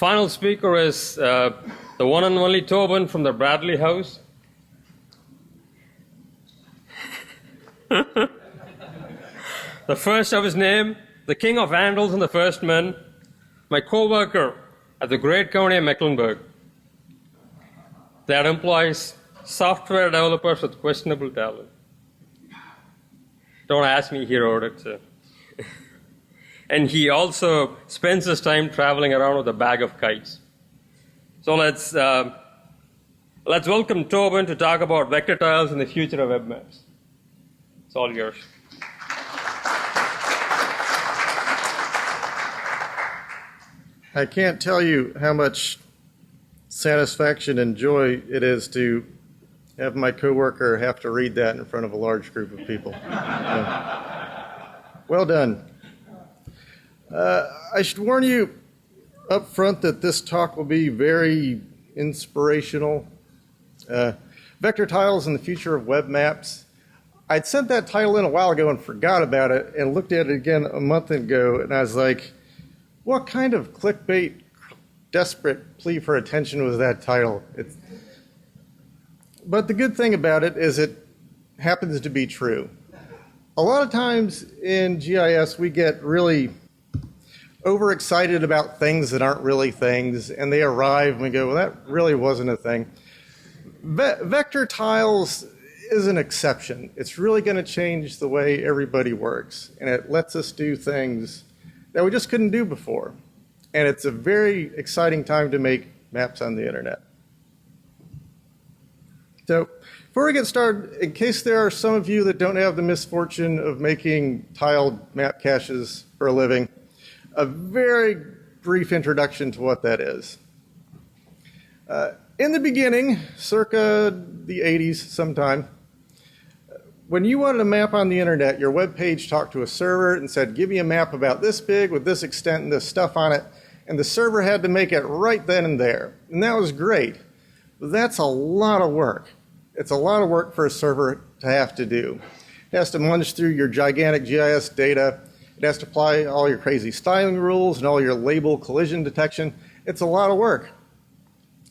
Final speaker is the one and only Tobin from the Bradley House. The first of his name, the king of vandals and the first men, my co-worker at the great county of Mecklenburg. That employs software developers with questionable talent. Don't ask me, he wrote it. So. And he also spends his time traveling around with a bag of kites. So let's welcome Tobin to talk about vector tiles and the future of web maps. It's all yours. I can't tell you how much satisfaction and joy it is to have my coworker have to read that in front of a large group of people. Well done. I should warn you up front that this talk will be very inspirational. Vector tiles and the future of web maps. I'd sent that title in a while ago and forgot about it and looked at it again a month ago, and I was like, what kind of clickbait, desperate plea for attention was that title? But the good thing about it is it happens to be true. A lot of times in GIS we get really overexcited about things that aren't really things, and they arrive and we go, well, that really wasn't a thing. Vector tiles is an exception. It's really going to change the way everybody works, and it lets us do things that we just couldn't do before. And it's a very exciting time to make maps on the internet. So before we get started, in case there are some of you that don't have the misfortune of making tiled map caches for a living, a very brief introduction to what that is. In the beginning, circa the 80s sometime, when you wanted a map on the internet, your web page talked to a server and said, give me a map about this big with this extent and this stuff on it, and the server had to make it right then and there. And that was great. But that's a lot of work. It's a lot of work for a server to have to do. It has to munch through your gigantic GIS data. It has to apply all your crazy styling rules and all your label collision detection. It's a lot of work.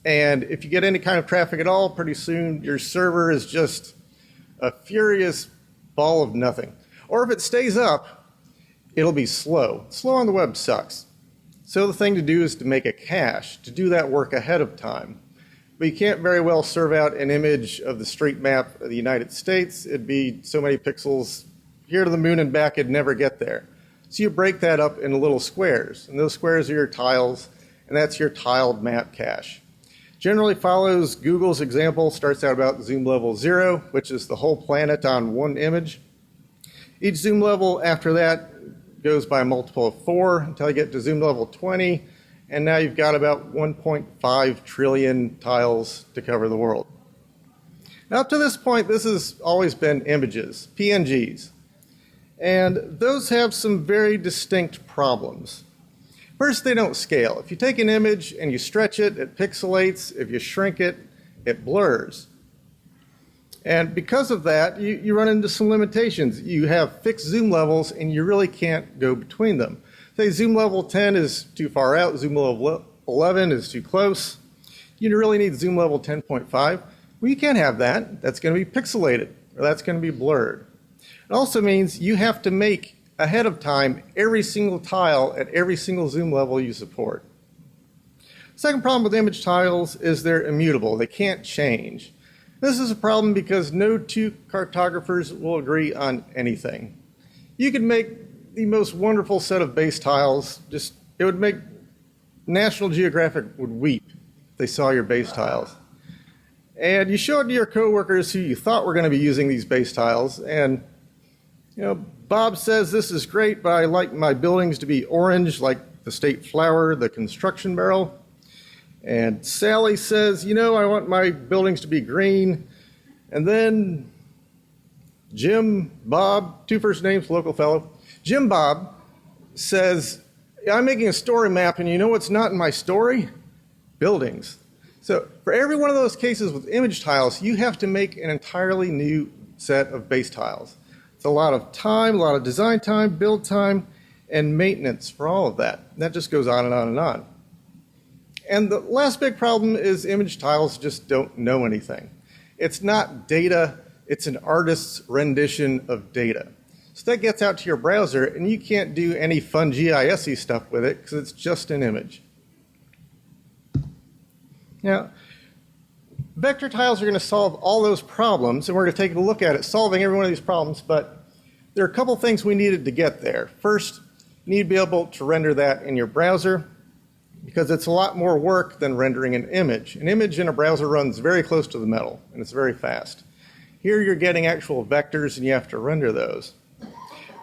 And if you get any kind of traffic at all, pretty soon your server is just a furious ball of nothing. Or if it stays up, it'll be slow. Slow on the web sucks. So the thing to do is to make a cache, to do that work ahead of time. But you can't very well serve out an image of the street map of the United States. It'd be so many pixels here to the moon and back, it'd never get there. So you break that up into little squares, and those squares are your tiles, and that's your tiled map cache. Generally follows Google's example, starts out about zoom level 0, which is the whole planet on one image. Each zoom level after that goes by a multiple of 4 until you get to zoom level 20, and now you've got about 1.5 trillion tiles to cover the world. Now up to this point, this has always been images, PNGs, and those have some very distinct problems. First, they don't scale. If you take an image and you stretch it, it pixelates. If you shrink it, it blurs. And because of that, you run into some limitations. You have fixed zoom levels, and you really can't go between them. Say zoom level 10 is too far out, zoom level 11 is too close. You really need zoom level 10.5. Well, you can't have that. That's going to be pixelated, or that's going to be blurred. It also means you have to make ahead of time every single tile at every single zoom level you support. Second problem with image tiles is they're immutable. They can't change. This is a problem because no two cartographers will agree on anything. You could make the most wonderful set of base tiles, it would make National Geographic would weep if they saw your base tiles. And you show it to your coworkers who you thought were going to be using these base tiles, and Bob says this is great, but I like my buildings to be orange, like the state flower, the construction barrel. And Sally says, I want my buildings to be green. And then Jim, Bob, two first names, local fellow. Jim Bob says, I'm making a story map, and you know what's not in my story? Buildings. So for every one of those cases with image tiles, you have to make an entirely new set of base tiles. It's a lot of time, a lot of design time, build time, and maintenance for all of that. And that just goes on and on and on. And the last big problem is image tiles just don't know anything. It's not data, it's an artist's rendition of data. So that gets out to your browser, and you can't do any fun GIS-y stuff with it because it's just an image. Now, vector tiles are going to solve all those problems, and we're going to take a look at it, solving every one of these problems, but there are a couple things we needed to get there. First, you need to be able to render that in your browser, because it's a lot more work than rendering an image. An image in a browser runs very close to the metal, and it's very fast. Here you're getting actual vectors, and you have to render those.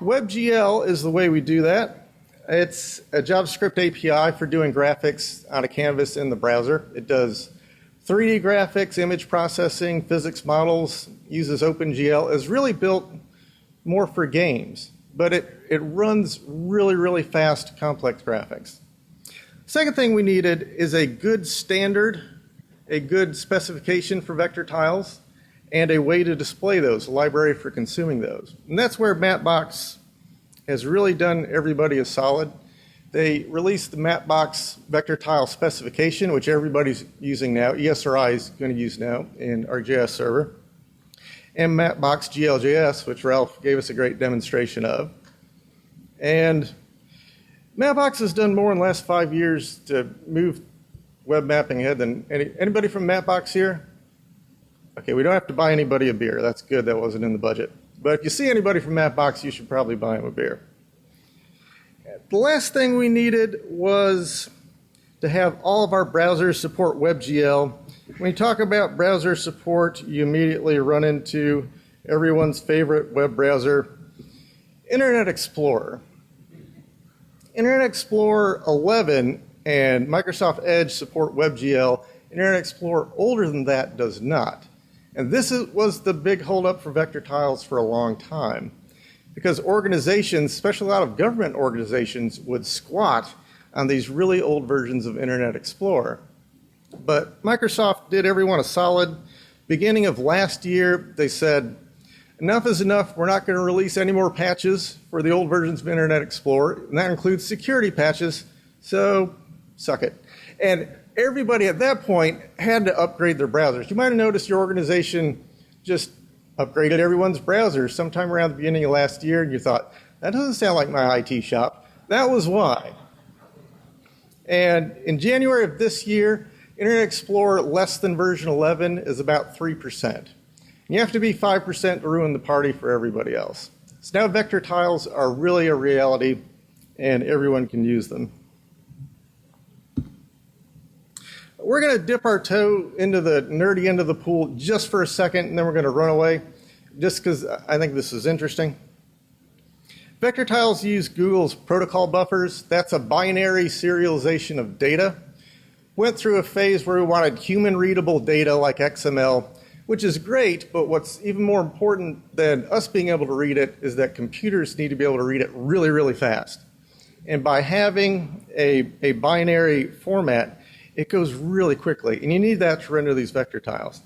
WebGL is the way we do that. It's a JavaScript API for doing graphics on a canvas in the browser. It does 3D graphics, image processing, physics models, uses OpenGL. It's really built more for games, but it runs really, really fast, complex graphics. Second thing we needed is a good standard, a good specification for vector tiles, and a way to display those, a library for consuming those. And that's where Mapbox has really done everybody a solid. They released the Mapbox vector tile specification, which everybody's using now. ESRI is going to use now in our JS server. And Mapbox GLJS, which Ralph gave us a great demonstration of. And Mapbox has done more in the last 5 years to move web mapping ahead than anybody from Mapbox here? Okay, we don't have to buy anybody a beer. That's good. That wasn't in the budget. But if you see anybody from Mapbox, you should probably buy them a beer. The last thing we needed was to have all of our browsers support WebGL. When you talk about browser support, you immediately run into everyone's favorite web browser, Internet Explorer. Internet Explorer 11 and Microsoft Edge support WebGL. Internet Explorer older than that does not. And this was the big holdup for vector tiles for a long time, because organizations, especially a lot of government organizations, would squat on these really old versions of Internet Explorer. But Microsoft did everyone a solid. Beginning of last year, they said, enough is enough. We're not going to release any more patches for the old versions of Internet Explorer, and that includes security patches, so suck it. And everybody at that point had to upgrade their browsers. You might have noticed your organization just upgraded everyone's browsers sometime around the beginning of last year, and you thought, that doesn't sound like my IT shop. That was why. And in January of this year, Internet Explorer less than version 11 is about 3%. You have to be 5% to ruin the party for everybody else. So now vector tiles are really a reality, and everyone can use them. We're going to dip our toe into the nerdy end of the pool just for a second, and then we're going to run away, just because I think this is interesting. Vector tiles use Google's protocol buffers. That's a binary serialization of data. Went through a phase where we wanted human-readable data like XML, which is great, but what's even more important than us being able to read it is that computers need to be able to read it really, really fast. And by having a binary format, it goes really quickly, and you need that to render these vector tiles.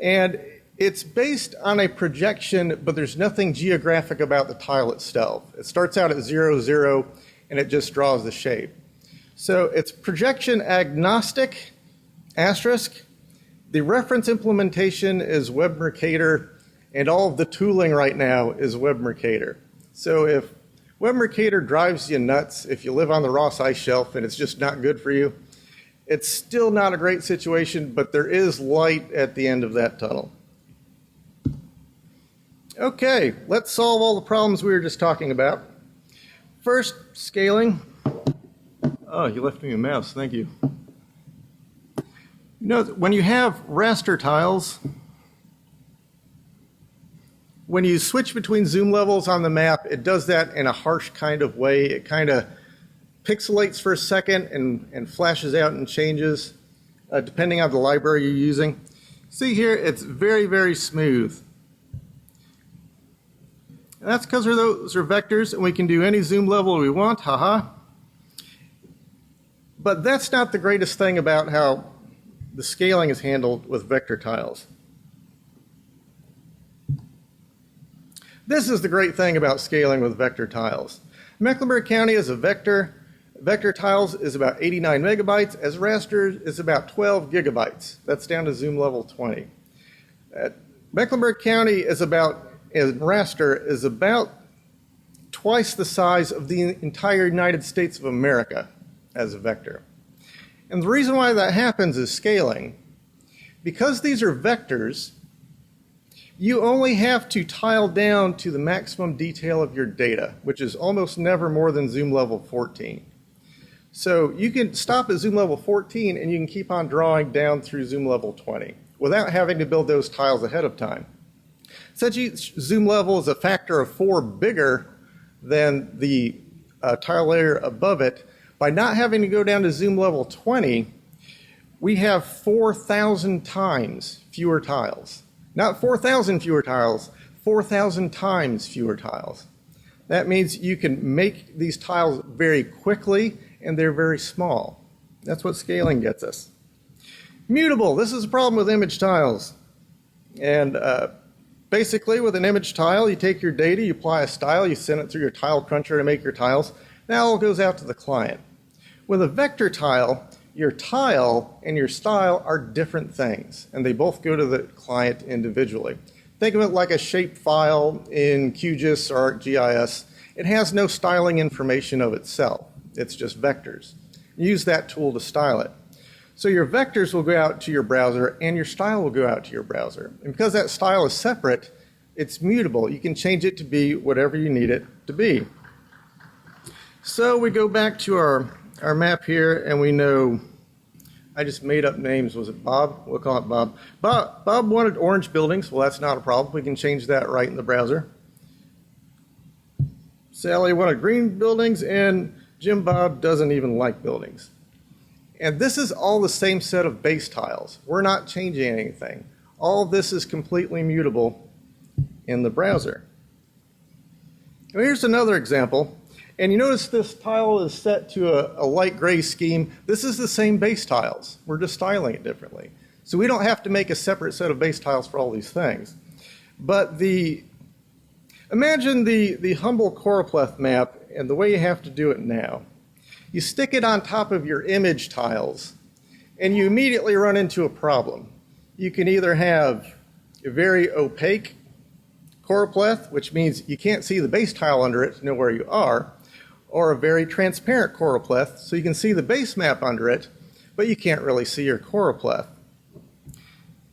And it's based on a projection, but there's nothing geographic about the tile itself. It starts out at 0, 0, and it just draws the shape. So it's projection agnostic, asterisk. The reference implementation is WebMercator, and all of the tooling right now is WebMercator. So if WebMercator drives you nuts, if you live on the Ross Ice Shelf and it's just not good for you, it's still not a great situation, but there is light at the end of that tunnel. Okay, let's solve all the problems we were just talking about. First, scaling. Oh, you left me a mouse, thank you. You know, when you have raster tiles, when you switch between zoom levels on the map, it does that in a harsh kind of way. It kind of pixelates for a second and flashes out and changes depending on the library you're using. See here, it's very, very smooth. And that's because those are vectors, and we can do any zoom level we want, haha. But that's not the greatest thing about how the scaling is handled with vector tiles. This is the great thing about scaling with vector tiles. Mecklenburg County is a vector. Vector Tiles is about 89 megabytes, as Raster is about 12 gigabytes. That's down to zoom level 20. Mecklenburg County is Raster is about twice the size of the entire United States of America as a vector. And the reason why that happens is scaling. Because these are vectors, you only have to tile down to the maximum detail of your data, which is almost never more than zoom level 14. So you can stop at zoom level 14 and you can keep on drawing down through zoom level 20 without having to build those tiles ahead of time. Since each zoom level is a factor of 4 bigger than the tile layer above it, by not having to go down to zoom level 20, we have 4,000 times fewer tiles. Not 4,000 fewer tiles, 4,000 times fewer tiles. That means you can make these tiles very quickly and they're very small. That's what scaling gets us. Mutable, this is a problem with image tiles. And basically with an image tile, you take your data, you apply a style, you send it through your tile cruncher to make your tiles. That all goes out to the client. With a vector tile, your tile and your style are different things, and they both go to the client individually. Think of it like a shape file in QGIS or ArcGIS. It has no styling information of itself. It's just vectors. Use that tool to style it. So your vectors will go out to your browser, and your style will go out to your browser. And because that style is separate, it's mutable. You can change it to be whatever you need it to be. So we go back to our map here, and we know, I just made up names. Was it Bob? We'll call it Bob. Bob wanted orange buildings. Well, that's not a problem. We can change that right in the browser. Sally wanted green buildings, and Jim Bob doesn't even like buildings. And this is all the same set of base tiles. We're not changing anything. All of this is completely mutable in the browser. Now, here's another example. And you notice this tile is set to a light gray scheme. This is the same base tiles. We're just styling it differently. So we don't have to make a separate set of base tiles for all these things. But imagine the humble choropleth map and the way you have to do it now. You stick it on top of your image tiles, and you immediately run into a problem. You can either have a very opaque choropleth, which means you can't see the base tile under it to know where you are, or a very transparent choropleth, so you can see the base map under it, but you can't really see your choropleth.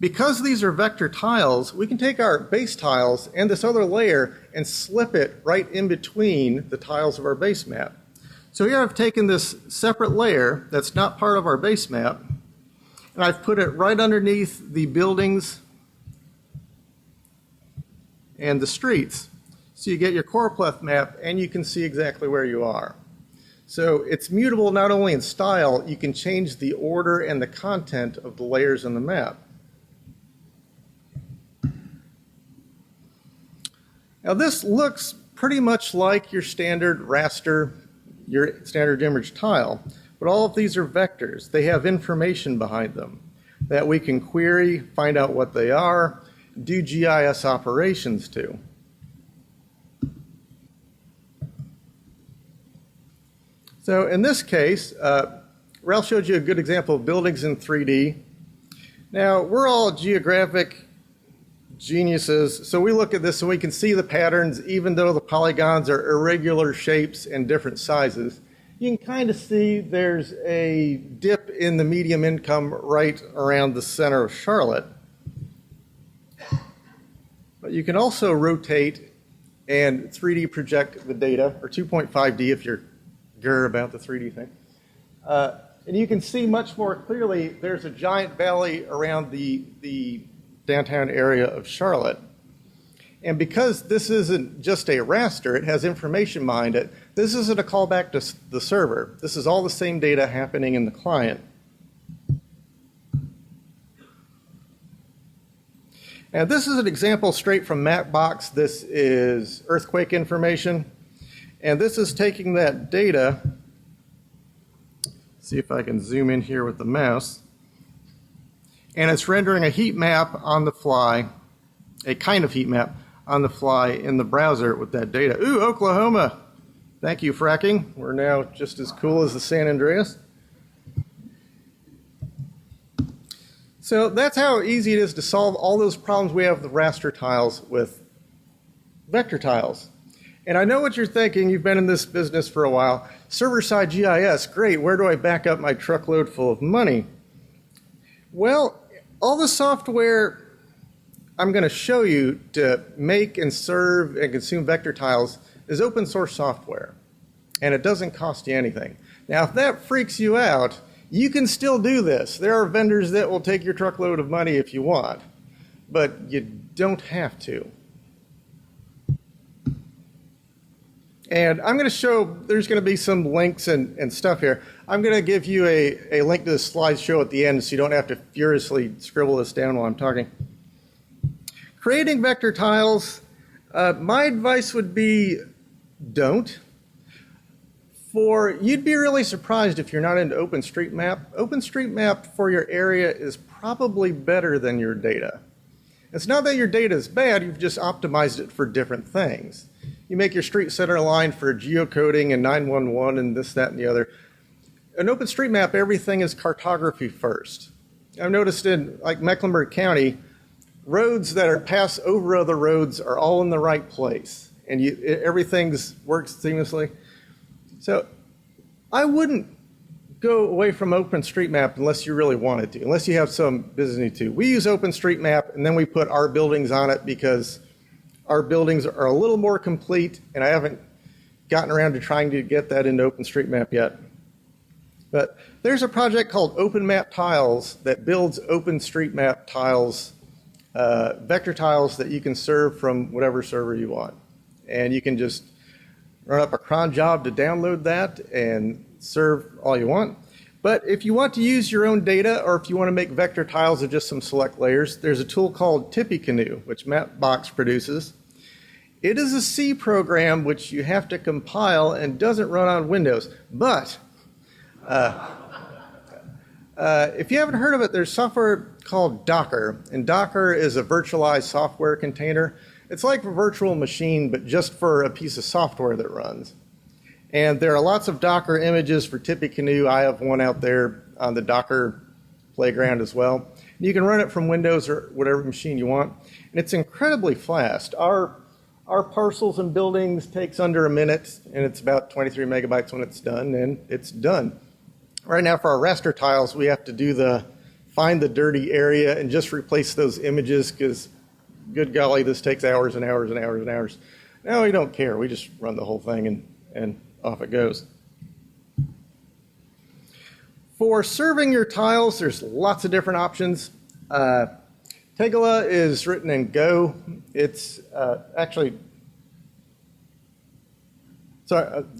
Because these are vector tiles, we can take our base tiles and this other layer and slip it right in between the tiles of our base map. So here I've taken this separate layer that's not part of our base map, and I've put it right underneath the buildings and the streets. So you get your choropleth map, and you can see exactly where you are. So it's mutable not only in style, you can change the order and the content of the layers in the map. Now this looks pretty much like your standard raster, your standard image tile, but all of these are vectors. They have information behind them that we can query, find out what they are, do GIS operations to. So in this case, Ralph showed you a good example of buildings in 3D. Now, we're all geographic geniuses, so we look at this and we can see the patterns, even though the polygons are irregular shapes and different sizes. You can kind of see there's a dip in the medium income right around the center of Charlotte. But you can also rotate and 3D project the data, or 2.5D if you're about the 3D thing. And you can see much more clearly there's a giant valley around the downtown area of Charlotte. And because this isn't just a raster, it has information behind it, this isn't a callback to the server. This is all the same data happening in the client. And this is an example straight from Mapbox. This is earthquake information. And this is taking that data, see if I can zoom in here with the mouse, and it's rendering a heat map on the fly, a kind of heat map on the fly in the browser with that data. Ooh, Oklahoma, Thank you, fracking. We're now just as cool as the San Andreas. So that's how easy it is to solve all those problems we have with raster tiles with vector tiles. And I know what you're thinking. You've been in this business for a while. Server-side GIS, great. Where do I back up my truckload full of money? Well, all the software I'm going to show you to make and serve and consume vector tiles is open source software. And it doesn't cost you anything. Now, if that freaks you out, you can still do this. There are vendors that will take your truckload of money if you want. But you don't have to. And I'm going to show, there's going to be some links and stuff here. I'm going to give you a link to the slideshow at the end so you don't have to furiously scribble this down while I'm talking. Creating vector tiles, my advice would be don't. You'd be really surprised if you're not into OpenStreetMap. OpenStreetMap for your area is probably better than your data. It's not that your data is bad, you've just optimized it for different things. You make your street center line for geocoding and 911 and this, that, and the other. In OpenStreetMap, everything is cartography first. I've noticed in like Mecklenburg County, roads that are pass over other roads are all in the right place, and everything works seamlessly. So I wouldn't go away from OpenStreetMap unless you really wanted to, unless you have some business need to. We use OpenStreetMap, and then we put our buildings on it because our buildings are a little more complete, and I haven't gotten around to trying to get that into OpenStreetMap yet. But there's a project called OpenMap Tiles that builds OpenStreetMap tiles, vector tiles that you can serve from whatever server you want. And you can just run up a cron job to download that and serve all you want. But if you want to use your own data, or if you want to make vector tiles of just some select layers, there's a tool called Tippecanoe, which Mapbox produces. It is a C program which you have to compile and doesn't run on Windows. But if you haven't heard of it, there's software called Docker. And Docker is a virtualized software container. It's like a virtual machine, but just for a piece of software that runs. And there are lots of Docker images for Tippecanoe. I have one out there on the Docker playground as well. You can run it from Windows or whatever machine you want. And it's incredibly fast. Our parcels and buildings takes under a minute, and it's about 23 megabytes when it's done, and it's done. Right now for our raster tiles, we have to find the dirty area and just replace those images because, good golly, this takes hours and hours and hours and hours. Now we don't care. We just run the whole thing and off it goes. For serving your tiles, there's lots of different options. Tegala is written in Go. It's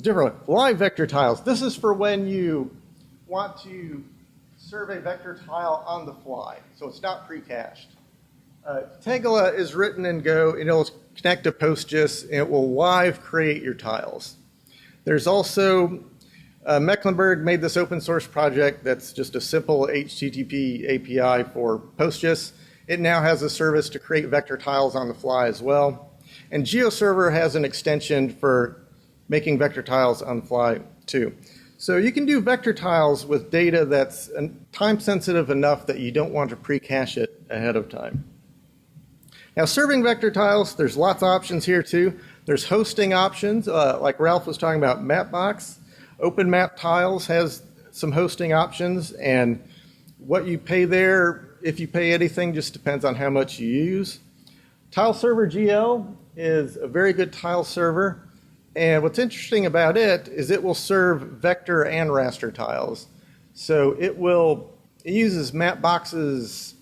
different. Live vector tiles. This is for when you want to serve a vector tile on the fly, so it's not pre-cached. Tegala is written in Go, and it'll connect to PostGIS, and it will live create your tiles. There's also, Mecklenburg made this open source project that's just a simple HTTP API for PostGIS. It now has a service to create vector tiles on the fly as well. And GeoServer has an extension for making vector tiles on the fly too. So you can do vector tiles with data that's time sensitive enough that you don't want to pre-cache it ahead of time. Now, serving vector tiles, there's lots of options here too. There's hosting options, like Ralph was talking about Mapbox. OpenMap Tiles has some hosting options, and what you pay there, if you pay anything, just depends on how much you use. Tile Server GL is a very good tile server, and what's interesting about it is it will serve vector and raster tiles. So it uses Mapbox's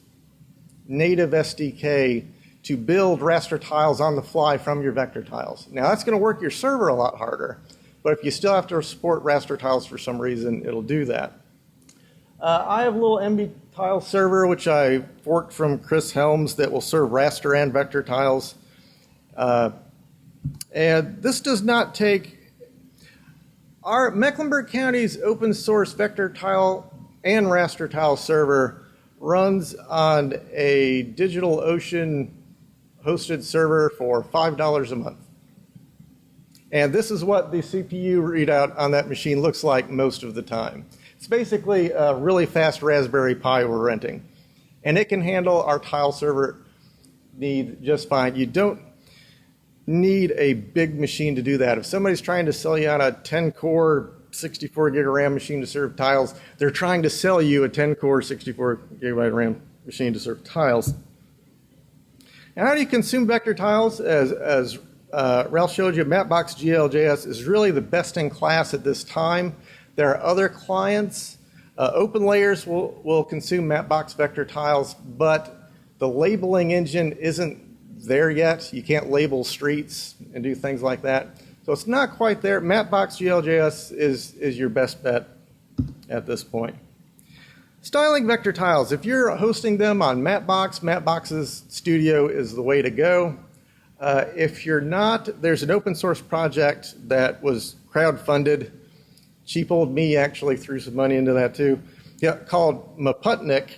native SDK to build raster tiles on the fly from your vector tiles. Now that's going to work your server a lot harder, but if you still have to support raster tiles for some reason, it'll do that. I have a little MB tile server which I forked from Chris Helms that will serve raster and vector tiles. And this does not take our Mecklenburg County's open source vector tile and raster tile server runs on a DigitalOcean hosted server for $5 a month. And this is what the CPU readout on that machine looks like most of the time. It's basically a really fast Raspberry Pi we're renting. And it can handle our tile server need just fine. You don't need a big machine to do that. If somebody's trying to sell you on a 10-core, 64 gig of RAM machine to serve tiles, they're trying to sell you a 10-core, 64 gigabyte RAM machine to serve tiles. Now, how do you consume vector tiles? As Ralph showed you, Mapbox GL.js is really the best in class at this time. There are other clients. OpenLayers will consume Mapbox vector tiles, but the labeling engine isn't there yet. You can't label streets and do things like that. So it's not quite there. Mapbox GL.js is your best bet at this point. Styling vector tiles. If you're hosting them on Mapbox, Mapbox's Studio is the way to go. If you're not, there's an open source project that was crowdfunded. Cheap old me actually threw some money into that too. Yeah, called Maputnik,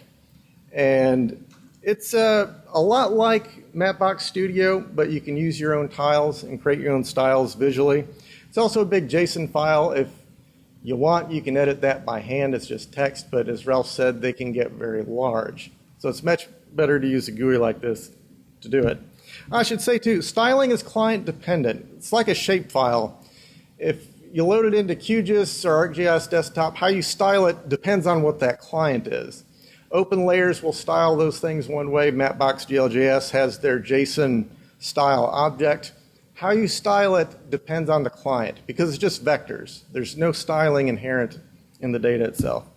and it's a lot like Mapbox Studio, but you can use your own tiles and create your own styles visually. It's also a big JSON file. If you want, you can edit that by hand. It's just text, but as Ralph said, they can get very large. So it's much better to use a GUI like this to do it. I should say too, styling is client dependent. It's like a shapefile. If you load it into QGIS or ArcGIS Desktop, how you style it depends on what that client is. OpenLayers will style those things one way. Mapbox GL.js has their JSON style object. How you style it depends on the client because it's just vectors. There's no styling inherent in the data itself.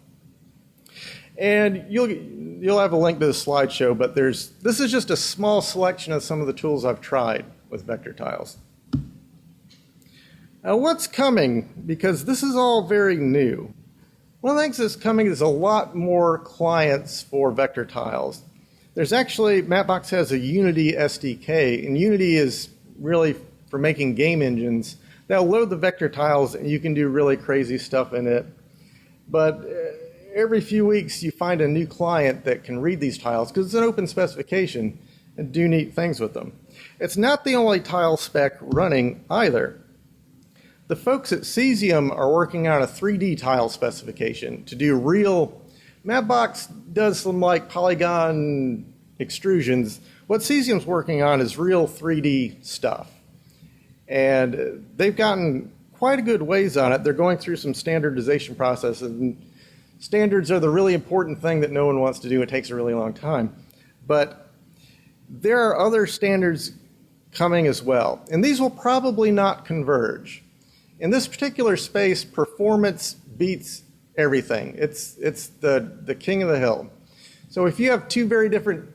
And you'll have a link to the slideshow, but this is just a small selection of some of the tools I've tried with vector tiles. Now what's coming? Because this is all very new. One of the things that's coming is a lot more clients for vector tiles. There's actually, Mapbox has a Unity SDK, and Unity is really for making game engines. They'll load the vector tiles and you can do really crazy stuff in it. But every few weeks you find a new client that can read these tiles because it's an open specification and do neat things with them. It's not the only tile spec running either. The folks at Cesium are working on a 3D tile specification to do real. Mapbox does some like polygon extrusions. What Cesium's working on is real 3D stuff. And they've gotten quite a good ways on it. They're going through some standardization processes. And standards are the really important thing that no one wants to do. It takes a really long time. But there are other standards coming as well. And these will probably not converge. In this particular space, performance beats everything. It's the king of the hill. So if you have two very different,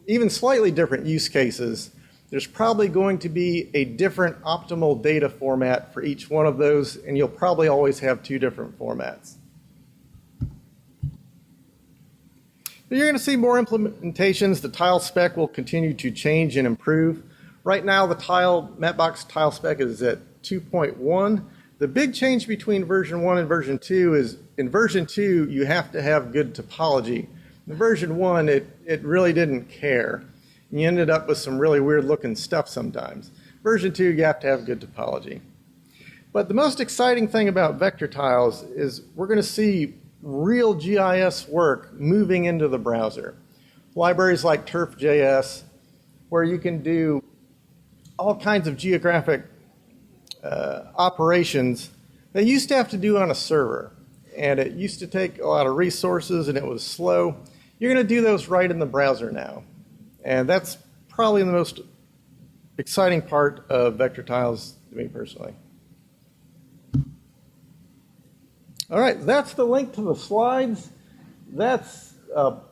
even slightly different use cases, there's probably going to be a different optimal data format for each one of those, and you'll probably always have two different formats. But you're going to see more implementations. The tile spec will continue to change and improve. Right now, the Mapbox tile spec is at 2.1. The big change between version 1 and version 2 is in version 2, you have to have good topology. In version 1, it really didn't care. You ended up with some really weird looking stuff sometimes. Version 2, you have to have good topology. But the most exciting thing about vector tiles is we're going to see real GIS work moving into the browser. Libraries like turf.js, where you can do all kinds of geographic operations that you used to have to do on a server. And it used to take a lot of resources and it was slow. You're going to do those right in the browser now. And that's probably the most exciting part of vector tiles to me personally. All right, that's the link to the slides. That's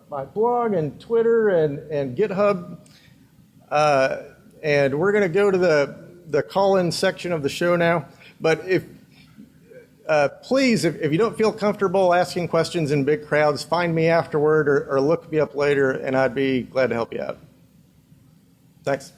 my blog and Twitter and GitHub. And we're going to go to the call-in section of the show now. But please, if you don't feel comfortable asking questions in big crowds, find me afterward or look me up later, and I'd be glad to help you out. Thanks.